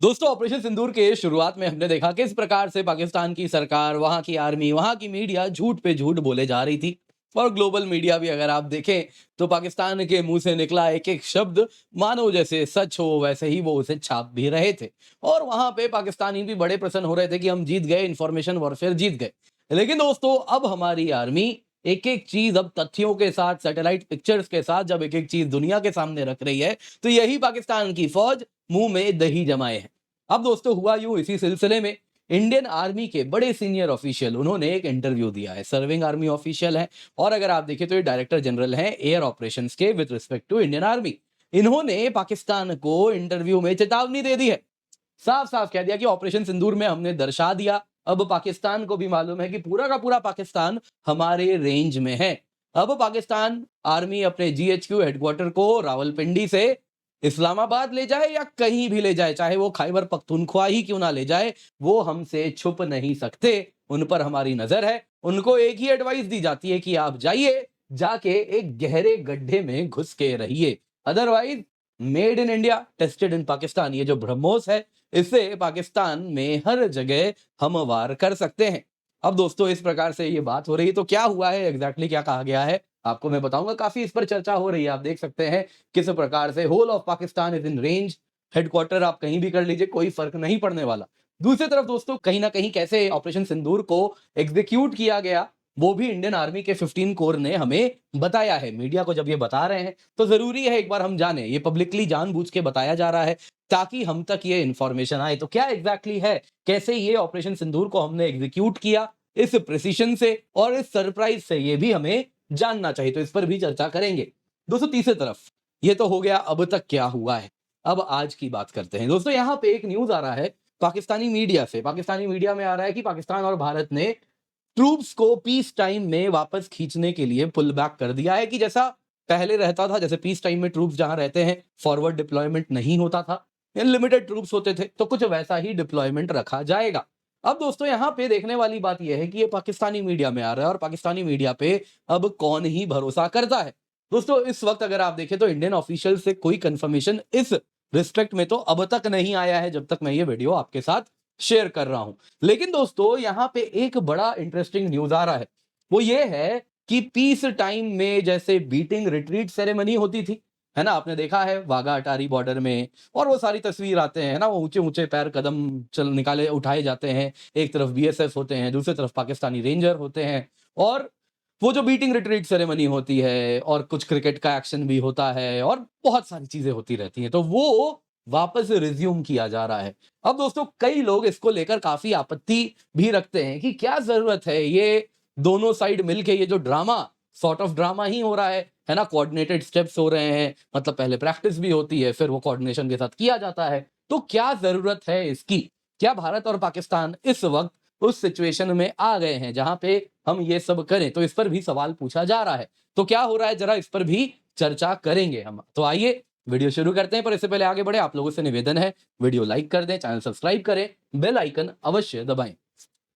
दोस्तों ऑपरेशन सिंदूर के शुरुआत में हमने देखा किस प्रकार से पाकिस्तान की सरकार, वहां की आर्मी, वहां की मीडिया झूठ पे झूठ बोले जा रही थी। और ग्लोबल मीडिया भी अगर आप देखें तो पाकिस्तान के मुंह से निकला एक एक शब्द मानो जैसे सच हो वैसे ही वो उसे छाप भी रहे थे। और वहां पे पाकिस्तानी भी बड़े प्रसन्न हो रहे थे कि हम जीत गए, इंफॉर्मेशन वॉरफेयर जीत गए। लेकिन दोस्तों अब हमारी आर्मी एक एक चीज अब तथ्यों के साथ, सैटेलाइट पिक्चर्स के साथ जब एक एक चीज दुनिया के सामने रख रही है, तो यही पाकिस्तान की फौज मुंह में दही जमाए है। अब दोस्तों हुआ यूं, इसी सिलसिले में इंडियन आर्मी के बड़े सीनियर ऑफिशियल उन्होंने एक इंटरव्यू दिया है। सर्विंग आर्मी ऑफिशियल है और अगर आप देखें तो ये डायरेक्टर जनरल हैं एयर ऑपरेशंस के with respect to Indian army. इन्होंने पाकिस्तान को इंटरव्यू में चेतावनी दे दी है। साफ साफ कह दिया कि ऑपरेशन सिंदूर में हमने दर्शा दिया। अब पाकिस्तान को भी मालूम है कि पूरा का पूरा पाकिस्तान हमारे रेंज में है। अब पाकिस्तान आर्मी अपने जीएचक्यू हेडक्वार्टर को रावलपिंडी से इस्लामाबाद ले जाए या कहीं भी ले जाए, चाहे वो खैबर पख्तूनख्वा ही क्यों ना ले जाए, वो हमसे छुप नहीं सकते। उन पर हमारी नजर है। उनको एक ही एडवाइस दी जाती है कि आप जाइए, जाके एक गहरे गड्ढे में घुस के रहिए। Otherwise made in India tested in Pakistan, ये जो ब्रह्मोस है इससे पाकिस्तान में हर जगह हम वार कर सकते हैं। अब दोस्तों इस प्रकार से ये बात हो रही है तो क्या हुआ है, एग्जैक्टली क्या कहा गया है आपको मैं बताऊंगा। काफी इस पर चर्चा हो रही है, आप देख सकते हैं किस प्रकार से whole of Pakistan is in range. Headquarter आप कहीं भी कर लीजिए, कोई फर्क नहीं पड़ने वाला। दूसरी तरफ दोस्तों कहीं ना कहीं कैसे ऑपरेशन सिंदूर को एग्जीक्यूट किया गया, वो भी इंडियन आर्मी के 15 कोर ने हमें बताया है। मीडिया को जब ये बता रहे हैं तो जरूरी है एक बार हम जाने, ये पब्लिकली जानबूझ के बताया जा रहा है ताकि हम तक ये इंफॉर्मेशन आए। तो क्या एग्जैक्टली है, कैसे ये ऑपरेशन सिंदूर को हमने एग्जीक्यूट किया इस प्रिसीशन से और इस सरप्राइज से, ये भी हमें जानना चाहिए। तो इस पर भी चर्चा करेंगे। दोस्तों तीसरी तरफ ये तो हो गया अब तक क्या हुआ है। अब आज की बात करते हैं। दोस्तों यहां पे एक न्यूज आ रहा है पाकिस्तानी मीडिया से। पाकिस्तानी मीडिया में आ रहा है कि पाकिस्तान और भारत ने ट्रूप्स को पीस टाइम में वापस खींचने के लिए पुल बैक कर दिया है, कि जैसा पहले रहता था, जैसे पीस टाइम में ट्रूप्स जहां रहते हैं फॉरवर्ड डिप्लॉयमेंट नहीं होता था, लिमिटेड ट्रूप्स होते थे, तो कुछ वैसा ही डिप्लॉयमेंट रखा जाएगा। अब दोस्तों यहां पे देखने वाली बात यह है कि ये पाकिस्तानी मीडिया में आ रहा है और पाकिस्तानी मीडिया पे अब कौन ही भरोसा करता है। दोस्तों इस वक्त अगर आप देखें तो इंडियन ऑफिशियल से कोई कंफर्मेशन इस रिस्पेक्ट में तो अब तक नहीं आया है जब तक मैं ये वीडियो आपके साथ शेयर कर रहा हूं। लेकिन दोस्तों यहां पे एक बड़ा इंटरेस्टिंग न्यूज आ रहा है, वो ये है कि पीस टाइम में जैसे बीटिंग रिट्रीट सेरेमनी होती थी, है ना, आपने देखा है वाघा अटारी बॉर्डर में, और वो सारी तस्वीर आते हैं ना, वो ऊंचे ऊंचे पैर कदम चल निकाले उठाए जाते हैं। एक तरफ बीएसएफ होते हैं, दूसरी तरफ पाकिस्तानी रेंजर होते हैं, और वो जो बीटिंग रिट्रीट सेरेमनी होती है और कुछ क्रिकेट का एक्शन भी होता है और बहुत सारी चीजें होती रहती हैं, तो वो वापस रिज्यूम किया जा रहा है। अब दोस्तों कई लोग इसको लेकर काफी आपत्ति भी रखते हैं कि क्या जरूरत है, ये दोनों साइड मिलके ये जो ड्रामा, सॉर्ट ऑफ ड्रामा ही हो रहा है ना, कोऑर्डिनेटेड स्टेप्स हो रहे हैं, मतलब पहले प्रैक्टिस भी होती है फिर वो कोऑर्डिनेशन के साथ किया जाता है, तो क्या जरूरत है इसकी। क्या भारत और पाकिस्तान इस वक्त उस सिचुएशन में आ गए हैं जहां पे हम ये सब करें, तो इस पर भी सवाल पूछा जा रहा है। तो क्या हो रहा है जरा इस पर भी चर्चा करेंगे हम। तो आइए वीडियो शुरू करते हैं, पर इससे पहले आगे बढ़े आप लोगों से निवेदन है वीडियो लाइक कर दें, चैनल सब्सक्राइब करें, बेल आइकन अवश्य दबाएं।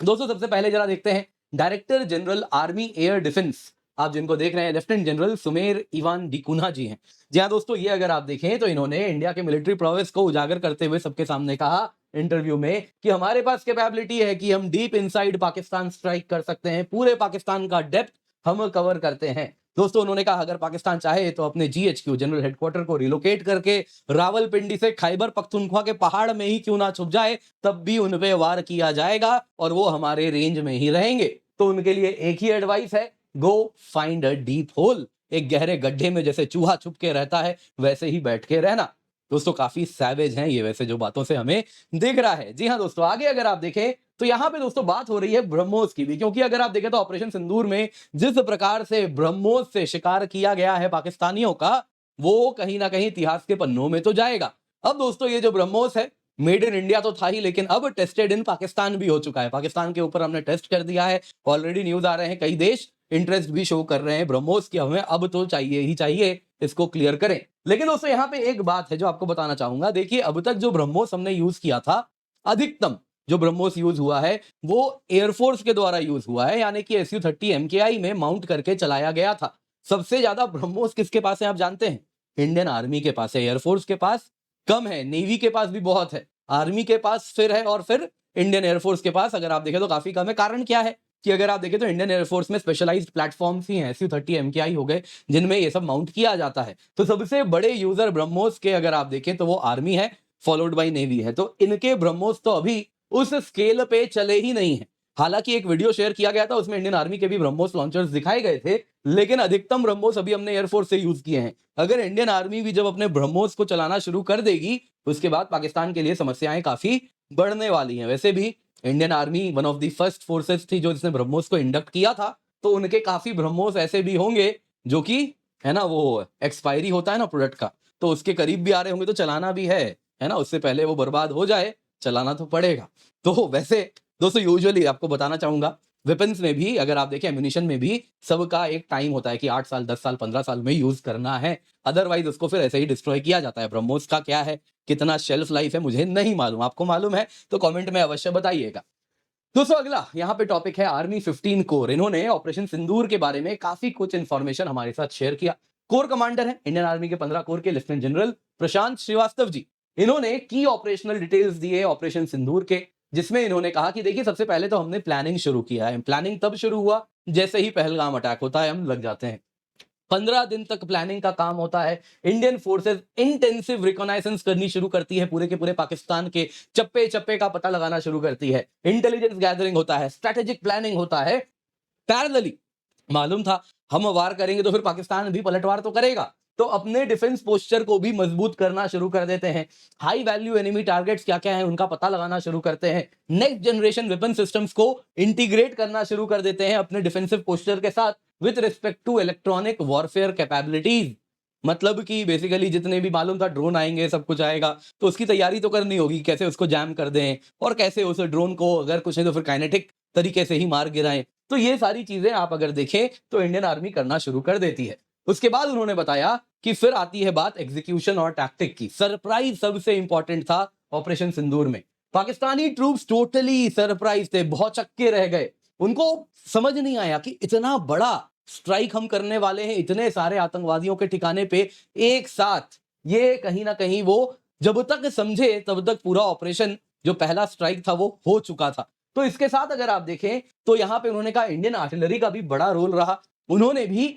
दोस्तों सबसे पहले जरा देखते हैं director general army air defence, आप जिनको देख रहे हैं लेफ्टिनेंट जनरल सुमेर इवान डिकुना जी हैं। जी हाँ दोस्तों, ये अगर आप देखें तो इन्होंने इंडिया के मिलिट्री प्रोवेस को उजागर करते हुए सबके सामने कहा इंटरव्यू में कि हमारे पास कैपेबिलिटी है कि हम डीप इनसाइड पाकिस्तान स्ट्राइक कर सकते हैं, पूरे पाकिस्तान का डेप्थ हम कवर करते हैं। दोस्तों उन्होंने कहा अगर पाकिस्तान चाहे तो अपने जीएचक्यू जनरल हेडक्वार्टर को रिलोकेट करके रावलपिंडी से खैबर पख्तूनख्वा के पहाड़ में ही क्यों ना छुप जाए, तब भी उन पे वार किया जाएगा और वो हमारे रेंज में ही रहेंगे। तो उनके लिए एक ही एडवाइस है, go find a deep whole, एक गहरे गड्ढे में जैसे चूहा छुप के रहता है वैसे ही बैठ के रहना। दोस्तों काफी सैवेज हैं ये वैसे जो बातों से हमें दिख रहा है। जी हाँ दोस्तों, आगे अगर आप देखें तो यहां पे दोस्तों बात हो रही है ब्रह्मोस की भी, क्योंकि अगर आप देखें तो ऑपरेशन सिंदूर में जिस प्रकार से ब्रह्मोस से शिकार किया गया है पाकिस्तानियों का, वो कहीं ना कहीं इतिहास के पन्नों में तो जाएगा। अब दोस्तों ये जो ब्रह्मोस है मेड इन इंडिया तो था ही, लेकिन अब टेस्टेड इन पाकिस्तान भी हो चुका है। पाकिस्तान के ऊपर हमने टेस्ट कर दिया है, ऑलरेडी न्यूज आ रहे हैं, कई देश इंटरेस्ट भी शो कर रहे हैं ब्रह्मोस की, हमें अब तो चाहिए ही चाहिए, इसको क्लियर करें। लेकिन दोस्तों यहाँ पे एक बात है जो आपको बताना चाहूंगा। देखिए अब तक जो ब्रह्मोस हमने यूज किया था, अधिकतम जो ब्रह्मोस यूज हुआ है वो एयरफोर्स के द्वारा यूज हुआ है, यानी कि SU-30 MKI में माउंट करके चलाया गया था। सबसे ज्यादा ब्रह्मोस किसके पास है आप जानते हैं? इंडियन आर्मी के पास है। एयरफोर्स के पास कम है, नेवी के पास भी बहुत है, आर्मी के पास फिर है और फिर इंडियन एयरफोर्स के पास अगर आप देखें तो काफी कम है। कारण क्या है कि अगर आप देखें तो इंडियन एयरफोर्स में स्पेशलाइज्ड प्लेटफॉर्म्स ही हैं, Su-30 MKI हो गए, जिनमें ये सब माउंट किया जाता है। तो सबसे बड़े यूजर ब्रह्मोस के अगर आप देखें तो वो आर्मी है, फॉलोड बाय नेवी है। तो इनके ब्रह्मोस तो अभी उस स्केल पे चले ही नहीं है। हालांकि एक वीडियो शेयर किया गया था, उसमें इंडियन आर्मी के भी ब्रह्मोस लॉन्चर्स दिखाए गए थे, लेकिन अधिकतम ब्रह्मोस अभी हमने एयरफोर्स से यूज किए हैं। अगर इंडियन आर्मी भी जब अपने ब्रह्मोस को चलाना शुरू कर देगी, उसके बाद पाकिस्तान के लिए समस्याएं काफी बढ़ने वाली हैं। वैसे भी Indian army one of the first forces थी जो जिसने ब्रह्मोस को इंडक्ट किया था, तो उनके काफी ब्रह्मोस ऐसे भी होंगे जो कि है ना, वो एक्सपायरी होता है ना प्रोडक्ट का, तो उसके करीब भी आ रहे होंगे, तो चलाना भी है ना, उससे पहले वो बर्बाद हो जाए, चलाना तो पड़ेगा। तो वैसे दोस्तों यूजुअली आपको बताना चाहूंगा, वेपन्स में भी अगर आप देखें, एम्यूनिशन में भी सबका एक टाइम होता है कि 8 साल 10 साल 15 साल में यूज करना है, अदरवाइज उसको फिर ऐसे ही डिस्ट्रॉय किया जाता है। ब्रह्मोस का क्या है, कितना शेल्फ लाइफ है, मुझे नहीं मालूम, आपको मालूम है तो कमेंट में अवश्य बताइएगा। दोस्तों अगला यहाँ पे टॉपिक है आर्मी 15 कोर। इन्होंने ऑपरेशन सिंदूर के बारे में काफी कुछ इंफॉर्मेशन हमारे साथ शेयर किया। कोर कमांडर है इंडियन आर्मी के 15 कोर के लेफ्टिनेंट जनरल प्रशांत श्रीवास्तव जी। इन्होंने की ऑपरेशनल डिटेल्स दिए ऑपरेशन सिंदूर के, जिसमें इन्होंने कहा कि देखिए सबसे पहले तो हमने प्लानिंग शुरू किया है। प्लानिंग तब शुरू हुआ जैसे ही पहलगाम अटैक होता है हम लग जाते हैं। 15 दिन तक प्लानिंग का काम होता है। इंडियन फोर्सेस इंटेंसिव रिकॉनाइसेंस करनी शुरू करती है, पूरे के पूरे पाकिस्तान के चप्पे चप्पे का पता लगाना शुरू करती है। इंटेलिजेंस गैदरिंग होता है, स्ट्रेटेजिक प्लानिंग होता है। पैरेलली मालूम था हम वार करेंगे तो फिर पाकिस्तान भी पलटवार तो करेगा, तो अपने डिफेंस पोस्चर को भी मजबूत करना शुरू कर देते हैं। हाई वैल्यू एनिमी टारगेट्स क्या क्या हैं उनका पता लगाना शुरू करते हैं। नेक्स्ट जनरेशन वेपन सिस्टम्स को इंटीग्रेट करना शुरू कर देते हैं अपने डिफेंसिव पोस्चर के साथ with respect to electronic warfare capabilities. मतलब कि बेसिकली जितने भी मालूम था ड्रोन आएंगे सब कुछ आएगा, तो उसकी तैयारी तो करनी होगी, कैसे उसको जैम कर दें और कैसे उस ड्रोन को अगर कुछ नहीं तो फिर काइनेटिक तरीके से ही मार गिराएं। तो ये सारी चीजें आप अगर देखें तो इंडियन आर्मी करना शुरू कर देती है। उसके बाद उन्होंने बताया कि फिर आती है बात एग्जीक्यूशन और टैक्टिक की। सरप्राइज सबसे इंपॉर्टेंट था ऑपरेशन सिंदूर में। पाकिस्तानी ट्रूप्स टोटली सरप्राइज थे, बहुत चक्के रह गए। उनको समझ नहीं आया कि इतना बड़ा स्ट्राइक हम करने वाले हैं, इतने सारे आतंकवादियों के ठिकाने पे एक साथ। ये कहीं ना कहीं वो जब तक समझे तब तक पूरा ऑपरेशन जो पहला स्ट्राइक था वो हो चुका था। तो इसके साथ अगर आप देखें तो यहां पे उन्होंने कहा इंडियन आर्टिलरी का भी बड़ा रोल रहा। उन्होंने भी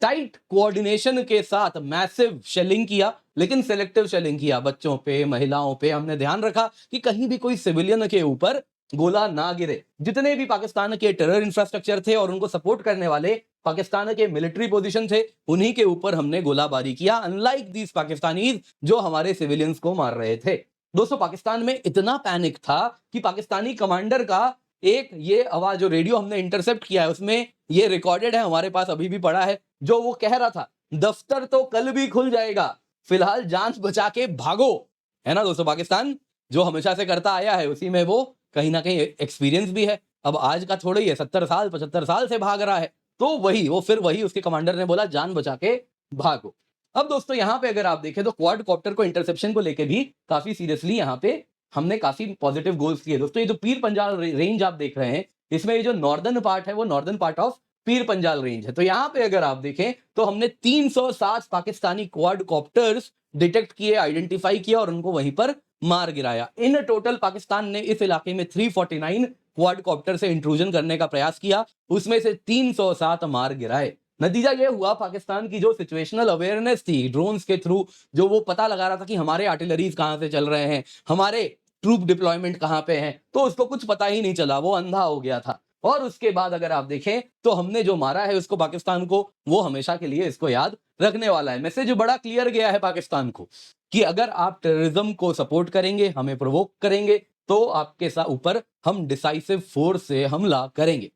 टाइट कोऑर्डिनेशन के साथ मैसिव शेलिंग किया, लेकिन सिलेक्टिव शेलिंग किया। बच्चों पे, महिलाओं पे हमने ध्यान रखा कि कहीं भी कोई सिविलियन के ऊपर गोला ना गिरे। जितने भी पाकिस्तान के टेरर इंफ्रास्ट्रक्चर थे और उनको सपोर्ट करने वाले पाकिस्तान के मिलिट्री पोजीशन थे, उन्हीं के ऊपर हमने गोलाबारी किया, अनलाइक दीस पाकिस्तानीज जो हमारे सिविलियंस को मार रहे थे। दोस्तों पाकिस्तान में इतना पैनिक था कि पाकिस्तानी कमांडर का एक ये आवाज जो रेडियो हमने इंटरसेप्ट किया है उसमें ये रिकॉर्डेड है, हमारे पास अभी भी पड़ा है, जो वो कह रहा था दफ्तर तो कल भी खुल जाएगा, फिलहाल जान बचा के भागो। है ना दोस्तों, पाकिस्तान जो हमेशा से करता आया है उसी में वो कहीं ना कहीं एक्सपीरियंस भी है। अब आज का थोड़ा ही है, 70 साल 75 साल से भाग रहा है, तो वही उसके कमांडर ने बोला जान बचा के भागो। अब दोस्तों यहाँ पे अगर आप देखें तो क्वाड कॉप्टर को इंटरसेप्शन को लेके भी काफी सीरियसली यहाँ पे हमने काफी पॉजिटिव गोल्स किए। दोस्तों ये जो पीर पंजाल रेंज आप देख रहे हैं, इसमें ये जो नॉर्दर्न पार्ट है वो northern part of Pir Panjal range है। तो यहाँ पे अगर आप देखें तो हमने 307 पाकिस्तानी क्वाड कॉप्टर्स डिटेक्ट किए, आइडेंटिफाई किया और उनको वहीं पर मार गिराया। इन टोटल पाकिस्तान ने इस इलाके में 349 क्वाड कॉप्टर से इंट्रूजन करने का प्रयास किया, उसमें से 307 मार गिराए। नतीजा यह हुआ पाकिस्तान की जो सिचुएशनल अवेयरनेस थी ड्रोन्स के थ्रू, जो वो पता लगा रहा था कि हमारे आर्टिलरीज कहां से चल रहे हैं, हमारे ट्रूप डिप्लॉयमेंट कहां पे है, तो उसको कुछ पता ही नहीं चला, वो अंधा हो गया था। और उसके बाद अगर आप देखें तो हमने जो मारा है उसको पाकिस्तान को, वो हमेशा के लिए इसको याद रखने वाला है। मैसेज बड़ा क्लियर गया है पाकिस्तान को कि अगर आप टेररिज्म को सपोर्ट करेंगे, हमें प्रोवोक करेंगे, तो आपके साथ ऊपर हम डिसाइसिव फोर्स से हमला करेंगे।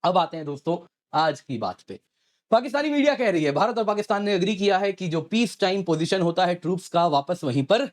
अब आते हैं दोस्तों आज की बात पे। पाकिस्तानी मीडिया कह रही है भारत और पाकिस्तान ने एग्री किया है कि जो पीस टाइम पोजीशन होता है ट्रूप्स का, वापस वहीं पर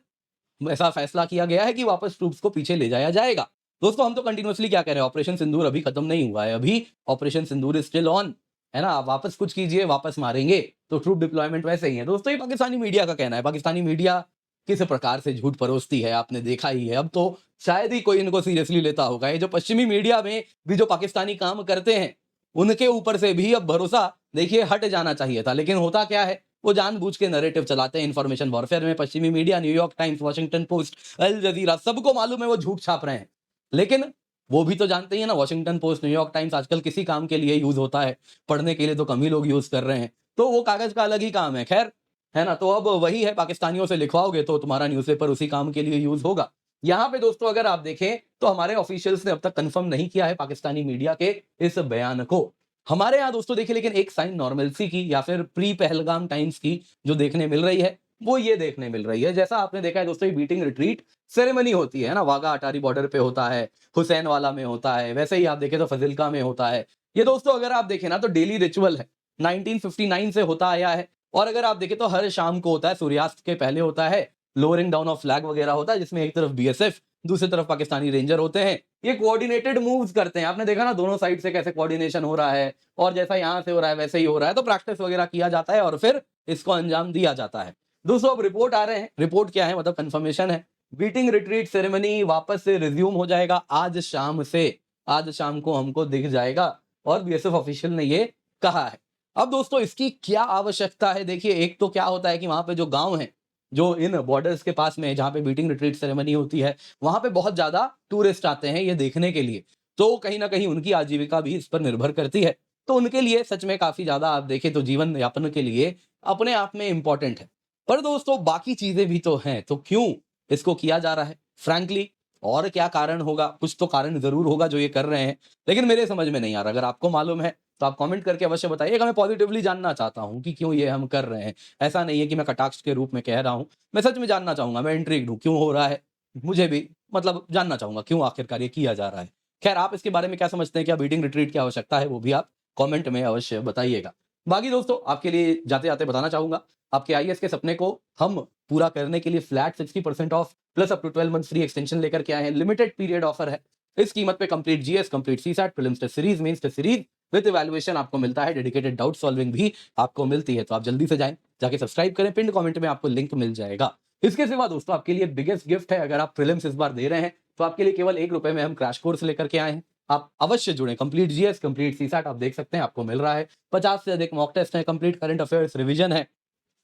ऐसा फैसला किया गया है कि वापस ट्रूप्स को पीछे ले जाया जाएगा। दोस्तों हम तो कंटिन्यूअसली क्या कह रहे हैं, ऑपरेशन सिंदूर अभी खत्म नहीं हुआ है, अभी operation Sindoor is still on, है ना। आप वापस कुछ कीजिए, वापस मारेंगे, तो ट्रूप डिप्लॉयमेंट वैसे ही है। दोस्तों ये पाकिस्तानी मीडिया का कहना है। पाकिस्तानी मीडिया किस प्रकार से झूठ परोसती है आपने देखा ही है, अब तो शायद ही कोई इनको सीरियसली लेता होगा। ये जो पश्चिमी मीडिया में भी जो पाकिस्तानी काम करते हैं उनके ऊपर से भी अब भरोसा देखिए हट जाना चाहिए था। लेकिन होता क्या है, वो जानबूझ के नैरेटिव चलाते हैं इन्फॉर्मेशन वॉरफेयर में। पश्चिमी media, New York Times, Washington Post, Al Jazeera, सबको मालूम है वो झूठ छाप रहे हैं। लेकिन वो भी तो जानते ही है ना, वॉशिंगटन पोस्ट, न्यूयॉर्क टाइम्स आजकल किसी काम के लिए यूज होता है, पढ़ने के लिए तो कम ही लोग यूज कर रहे हैं। तो वो कागज का अलग ही काम है, खैर, है ना। तो अब वही है, पाकिस्तानियों से लिखवाओगे तो तुम्हारा न्यूज़पेपर उसी काम के लिए यूज होगा। यहाँ पे दोस्तों अगर आप देखें तो हमारे ऑफिशियल्स ने अब तक कंफर्म नहीं किया है पाकिस्तानी मीडिया के इस बयान को। हमारे यहाँ दोस्तों देखिए, लेकिन एक साइन नॉर्मलसी की या फिर प्री पहलगाम टाइम्स की जो देखने मिल रही है, वो ये देखने मिल रही है, जैसा आपने देखा है दोस्तों, ये बीटिंग रिट्रीट सेरेमनी होती है ना, वाघा अटारी बॉर्डर पे होता है, हुसैन वाला में होता है, वैसे ही आप देखें तो फजिल्का में होता है। ये दोस्तों अगर आप देखें ना तो डेली रिचुअल है, 1959 से होता आया है। और अगर आप देखें तो हर शाम को होता है, सूर्यास्त के पहले होता है, लोअरिंग डाउन ऑफ फ्लैग वगैरह होता है, जिसमें एक तरफ बीएसएफ, दूसरी तरफ पाकिस्तानी रेंजर होते हैं। ये कोऑर्डिनेटेड मूव्स करते हैं, आपने देखा ना दोनों साइड से कैसे कोऑर्डिनेशन हो रहा है, और जैसा यहाँ से हो रहा है वैसे ही हो रहा है। तो प्रैक्टिस वगैरह किया जाता है और फिर इसको अंजाम दिया जाता है। दोस्तों अब रिपोर्ट आ रहे हैं, रिपोर्ट क्या है, मतलब कंफर्मेशन है, बीटिंग रिट्रीट सेरेमनी वापस से रिज्यूम हो जाएगा आज शाम से, आज शाम को हमको दिख जाएगा, और बीएसएफ ऑफिशियल ने ये कहा है। अब दोस्तों इसकी क्या आवश्यकता है, देखिए एक तो क्या होता है कि वहां पे जो गांव है, जो इन बॉर्डर्स के पास में है, जहाँ पे बीटिंग रिट्रीट सेरेमनी होती है, वहां पे बहुत ज्यादा टूरिस्ट आते हैं ये देखने के लिए। तो कहीं ना कहीं उनकी आजीविका भी इस पर निर्भर करती है। तो उनके लिए सच में काफी ज्यादा आप देखें तो जीवन यापन के लिए अपने आप में इंपॉर्टेंट है। पर दोस्तों बाकी चीजें भी तो हैं, तो क्यों इसको किया जा रहा है फ्रैंकली, और क्या कारण होगा, कुछ तो कारण जरूर होगा जो ये कर रहे हैं, लेकिन मेरे समझ में नहीं आ रहा। अगर आपको मालूम है तो आप कमेंट करके अवश्य बताइएगा। मैं पॉजिटिवली जानना चाहता हूं कि क्यों ये हम कर रहे हैं। ऐसा नहीं है कि मैं कटाक्ष के रूप में कह रहा हूं, मैं सच में जानना चाहूंगा, मैं इंट्रिग्ड हूं क्यों हो रहा है, मुझे भी मतलब जानना चाहूंगा क्यों आखिरकार ये किया जा रहा है। खैर आप इसके बारे में क्या समझते हैं, क्या बीटिंग रिट्रीट की आवश्यकता है, वो भी आप कमेंट में अवश्य बताइएगा। बाकी दोस्तों आपके लिए जाते जाते बताना चाहूंगा, आपके आईएएस के सपने को हम पूरा करने के लिए flat 60% off plus up to 12 month free extension लेकर के आए हैं। लिमिटेड पीरियड ऑफर है। इस कीमत पे complete GS, complete CSAT, prelims test series, mains test series with evaluation आपको मिलता है, डेडिकेटेड डाउट सॉल्विंग भी आपको मिलती है। तो आप जल्दी से जाएं, जाके सब्सक्राइब करें, पिन कमेंट में आपको लिंक मिल जाएगा। इसके सिवा दोस्तों आपके लिए बिगेस्ट गिफ्ट है, अगर आप प्रीलिम्स इस बार दे रहे हैं तो आपके लिए केवल ₹1 में हम क्रैश कोर्स लेकर के आए हैं। आप अवश्य जुड़े, कंप्लीट जीएस, कंप्लीट सीसैट आप देख सकते हैं आपको मिल रहा है, 50 से अधिक मॉक टेस्ट है, कंप्लीट करंट अफेयर्स रिवीजन है,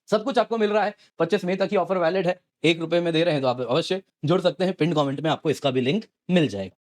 सब कुछ आपको मिल रहा है। 25 मई तक ही ऑफर वैलिड है, ₹1 में दे रहे हैं तो आप अवश्य जुड़ सकते हैं। पिन कमेंट में आपको इसका भी लिंक मिल जाएगा।